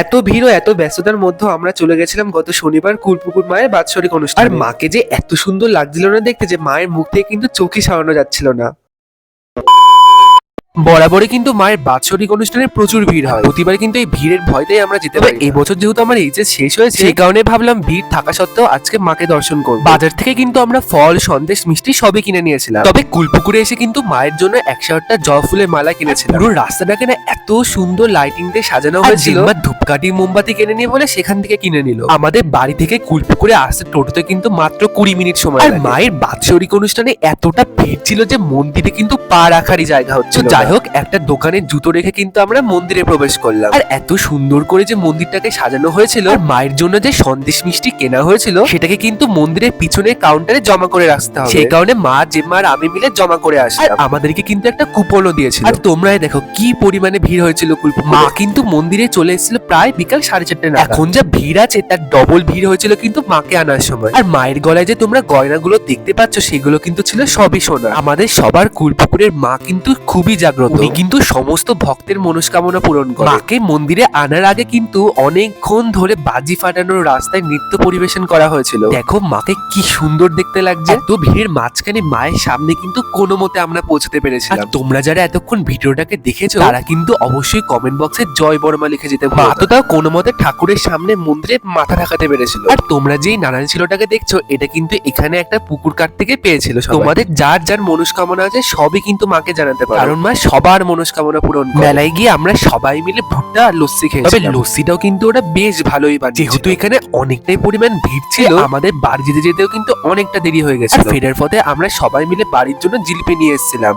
এত ভিড় ও এত ব্যস্ততার মধ্যে আমরা চলে গেছিলাম গত শনিবার কুলপুকুর মায়ের বাৎসরিক অনুষ্ঠান। আর মাকে যে এত সুন্দর লাগছিল না দেখতে, যে মায়ের মুখ থেকে কিন্তু চোখই সরানো যাচ্ছিল না। বরাবরই কিন্তু মায়ের বাৎসরিক অনুষ্ঠানে প্রচুর ভিড় হয়, প্রতিবার কিন্তু এই ভিড়ের ভয়তেই আমরা যেতে পারি। এই বছর যেহেতু আমার এইচএস শেষ হয়েছে, সেই কারণে ভাবলাম ভিড় থাকা সত্ত্বেও আজকে মাকে দর্শন করব। বাজার থেকে কিন্তু আমরা ফল, সন্দেশ, মিষ্টি সবই কিনে নিয়েছিলাম। তবে কুলপুকুরে এসে কিন্তু মায়ের জন্য 108টা জবা ফুলের মালা কিনেছিলাম। পুরো রাস্তাটাকে না এত সুন্দর লাইটিং দিয়ে সাজানো হয়েছিল। মা ধূপকাঠি, মোমবাতি কিনে নিয়ে বলে সেখান থেকে কিনে নিল। আমাদের বাড়ি থেকে কুলপুকুরে আসতে টোটোতে কিন্তু মাত্র 20 মিনিট সময়। আর মায়ের বাৎসরিক অনুষ্ঠানে এতটা ভিড় ছিল যে মন্দিরে কিন্তু পা রাখারই জায়গা হচ্ছিল। যাই হোক, একটা দোকানে জুতো রেখে কিন্তু আমরা মন্দিরে প্রবেশ করলাম। আর এত সুন্দর করে যে মন্দিরটাকে সাজানো হয়েছিল, আর মায়ের জন্য যে সন্দেশ মিষ্টি কেনা হয়েছিল সেটাকে কিন্তু মন্দিরের পিছনে কাউন্টারে জমা করে রাখতে হবে। সেই কারণে মা, জেম্মা আর আমি মিলে জমা করে আসি। আর আমাদেরকে কিন্তু একটা কুপনও দিয়েছিল। আর তোমরাই দেখো কি পরিমাণে ভিড় হয়েছিল কুলপুকুরে। মা কিন্তু মন্দিরে চলে এসেছিল প্রায় বিকাল 4:30 নাগাদ। এখন যা ভিড় আছে তার ডবল ভিড় হয়েছিল কিন্তু মাকে আনার সময়। আর মায়ের গলায় যে তোমরা গয়নাগুলো দেখতে পাচ্ছ সেগুলো কিন্তু ছিল সবই সোনা। আমাদের সবার কুলপুকুরের মা কিন্তু খুবই জাগ্রত। উনি কিন্তু সমস্ত ভক্তের মনস্কামনা পূরণ করে। মাকে মন্দিরে আনার আগে কিন্তু অনেকক্ষণ ধরে বাজি ফাটানোর রাস্তায় নৃত্য পরিবেশন করা হয়েছিল। দেখো মাকে কি সুন্দর দেখতে লাগছে। এত ভিড়ের মাঝখানে মায়ের সামনে কিন্তু কোনো মতে আমরা পৌঁছতে পেরেছিলাম। তোমরা যারা এতক্ষণ ভিডিওটাকে দেখেছো তারা কিন্তু অবশ্যই কমেন্ট বক্সে জয় বর্মা লিখে যেতে ভুলো না। মা তো তাও কোনো মতে ঠাকুরের সামনে মন্দিরে মাথা ঢাকাতে পেরেছিল। আর তোমরা যেই নারায়ণ ছিলটাকে দেখছো, এটা কিন্তু এখানে একটা পুকুর কাট থেকে পেয়েছিল। তোমাদের যার যার মনস্কামনা আছে সবই কিন্তু মাকে জানাতে পারো, কারণ মা সবার মনস্কামনা পূরণ করে। মেলায় গিয়ে আমরা সবাই মিলে ভুট্টা আর লস্যি খেয়েছি। তবে লস্যিটাও কিন্তু ওরা বেশ ভালোই বানিয়েছে। যেহেতু এখানে অনেকটাই পরিমাণ ভিড় ছিল, আমাদের বাড়ি যেতেও কিন্তু অনেকটা দেরি হয়ে গেছে। ফেরার পথে আমরা সবাই মিলে বাড়ির জন্য জিলিপি নিয়ে এসেছিলাম।